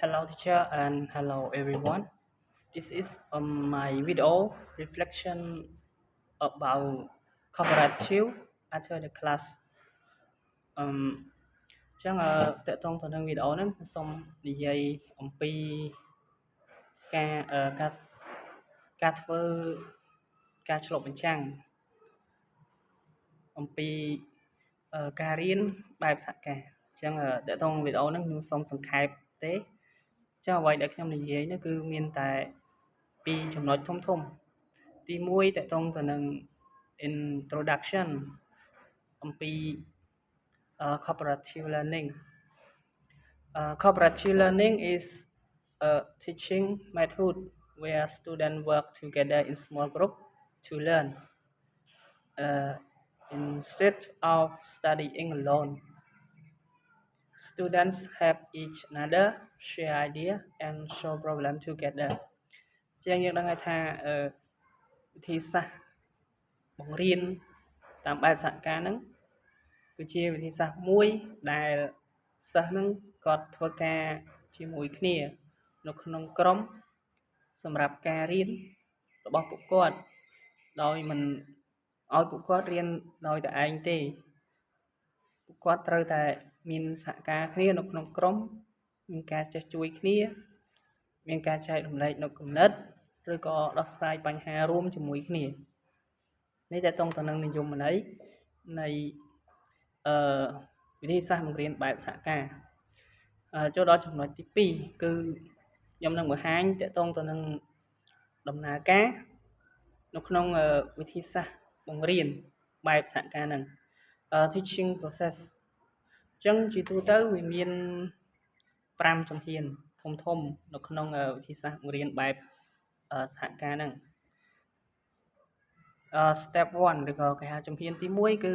Hello teacher and hello everyone. This is my video reflection about cooperative after the class. ចឹងតកតងទៅនឹងវីដេអូហ្នឹងសូមនិយាយអំពីការការធ្វើការឆ្លុះបញ្ចាំងអំពីការរៀនបែបសហការចឹងតកតងវីដេអូហ្នឹងខ្ញុំសូមសង្ខេបទេចឹងអ្វីដែលខ្ញុំនិយាយនោះគឺមានតែពីរចំណុចធំៗទី1តកតងទៅនឹង introduction អំពី cooperative learning. Cooperative learning is a teaching method where students work together in small group to learn instead of studying alone. Students help each another, share ideas, and solve problems together. ជាងយើងដឹងថាវិធីសាស្ត្របង្រៀនតាមបែបសហការហ្នឹងគឺជាវិធីសាស្ត្រមួយដែលសិស្សហ្នឹងគាត់ធ្វើការជាមួយគ្នានៅក្នុងក្រុមសម្រាប់ការរៀនរបស់ពួកគាត់ដោយមិនឲ្យពួកគាត់រៀនដោយតែឯងទេពួកគាត់ត្រូវតែមានសហការគ្នានៅក្នុងក្រុមមានការចេះជួយគ្នាមានការចែករំលែកនូវគំនិតឬក៏ដោះស្រាយបញ្ហារួមជាមួយគ្នានេះតកតងទៅនឹងនិយមន័យនៃវិធីសាស្ត្របង្រៀនបែបសហការចូលដល់ចំណុចទី2គឺខ្ញុំនឹងបង្ហាញតកតងទៅនឹងដំណើរការនៅក្នុងវិធីសាស្ត្របង្រៀនបែបសហការហ្នឹង teaching process អញ្ចឹងជាទូទៅវាមាន5ជំហានធំនៅក្នុងវិធីសាស្ត្របង្រៀនបែបសហការហ្នឹងstep 1ឬក៏គេហៅជំហានទី1គឺ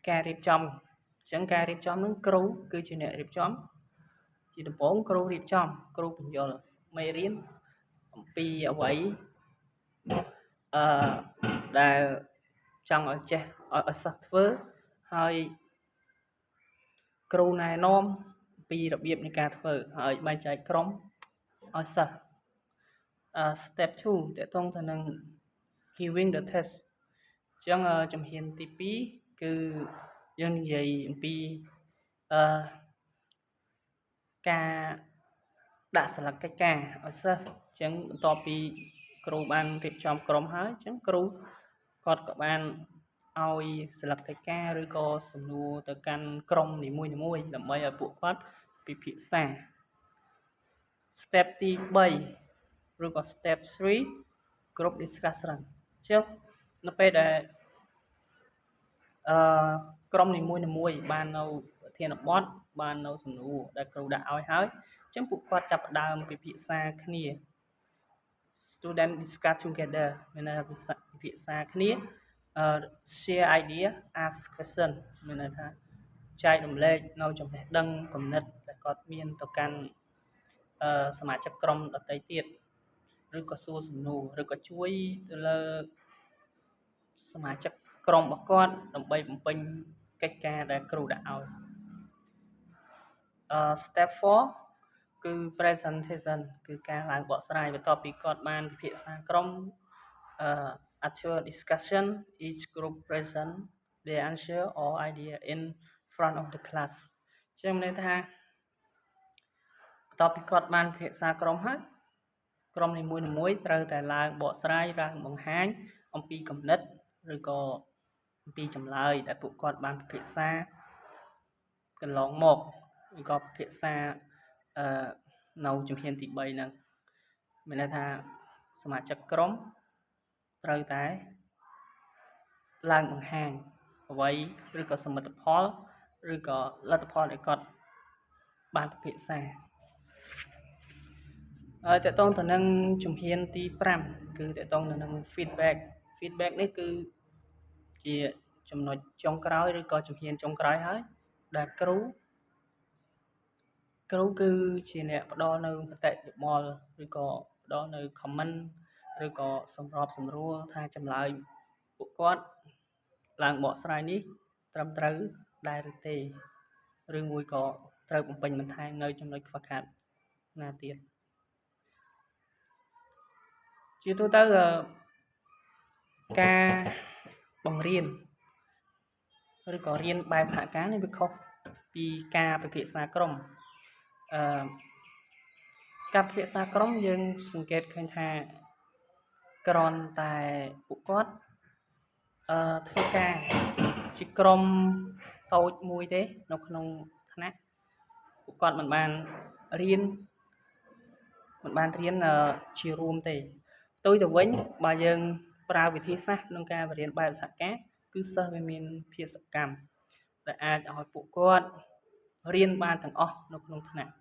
ការរៀបចំអញ្ចឹងការរៀបចំហ្នឹងគ្រូគឺជាអ្នករៀបចំជាដំបូងគ្រូរៀបចំគ្រូបញ្យល់មេរៀនអំពីអ្វីដែលចង់ឲ្យចេះឲ្យសិស្សធ្វើហើយគ្រូណែនាំពីរបៀបនៃការធ្វើហើយបែងចែកក្រុមឲ្យសិស្សstep 2តកតងទៅនឹង giving the test អញ្ចឹងជំហានទី2គឺយើងនិយាយអំពីការដាក់ស្លឹកកិច្ចការឲ្យសិស្សអញ្ចឹងបន្ទាប់ពីគ្រូបានរៀបចំក្រុមហើយអញ្ចឹងគ្រូគាត់ក៏បានឲ្យស្លឹកកិច្ចការឬក៏សំណួរទៅកាន់ក្រុមនីមួយដើម្បីឲ្យពួកគាត់ពិភាក្សា step ទី3ឬក៏ step 3 group discussion អញ្ចឹងនៅពេលដែលក្រុមនីមួយបាននៅប្រធានបទបាននៅសំណួរដែលគ្រូដាក់ឲ្យហើយអញ្ចឹងពួកគាត់ចាប់ផ្ដើមពិភាក្សាគ្នា student discuss together មានន័យថាពិភាក្សាគ្នា share idea ask question មានន័យថាចែករំលែកនៅចំណេះដឹងគំនិតដែលគាត់មានទៅកាន់សមាជិកក្រុមដទៃទៀតឬក៏សួរសំណួរឬក៏ជួយទៅលើសមាជិកក្រុមរបស់គាត់ដើម្បីបំពេញកិច្ចការដែលគ្រូដាក់ឲ្យstep 4គឺ presentation គឺការឡើងបកស្រាយបន្ទាប់ពីគាត់បានពិភាក្សាក្រុមafter discussion each group present their answer or idea in front of the class ចឹងមានន័យថាបន្ទាប់ពីគាត់បានពិភាក្សាក្រុមហើយក្រុមនីមួយត្រូវតែឡើងបកស្រាយឡើងបង្ហាញអំពីគំនិតឬក៏អំពីចម្លើយដែលពួកគាត់បានពិភាក្សាកន្លងមកឬក៏ពិភាក្សានៅជំហានទី3ហ្នឹងមានន័យថាសមាជិកក្រុមត្រូវតែឡើងបង្ហាញអ្វីឬក៏សមិទ្ធផលឬក៏លទ្ធផលដែលគាត់បានពិភាក្សាហើយតកតងទៅនឹងជំហានទី5គឺតកតងទៅនឹង feedback នេះគឺជាចំណុចចុងក្រោយឬក៏ជំហានចុងក្រោយហើយដែលគ្រូគឺជាអ្នកផ្ដល់នៅមតិយោបល់ឬក៏ផ្ដល់នៅ comment ឬក៏សម្របសម្រួលថាចម្លើយពួកគាត់ឡើងបកស្រាយនេះត្រឹមត្រូវដែរឬទេឬមួយក៏ត្រូវបំពេញបន្ថែមនៅចំណុចខ្វះខាត ណាទៀតជាទូទៅការបង្រៀនឬក៏រៀនបែបសហការនេះវាខុសពីការពិភាក្សាក្រុមការពិភាក្សាក្រុមយើងសង្កេតឃើញថាគ្រាន់តែពួកគាត់ធ្វើការជាក្រុមតូចមួយទេនៅក្នុងថ្នាក់ពួកគាត់មិនបានរៀនជារួមទេផ្ទុយទៅវិញបើយើងប្រើវិធីសាស្ត្រក្នុងការរៀនបែបសហការគឺសិស្សវាមានភាពសកម្មដែលអាចឲ្យពួកគាត់រៀនបានទាំងអស់នៅក្នុងថ្នាក់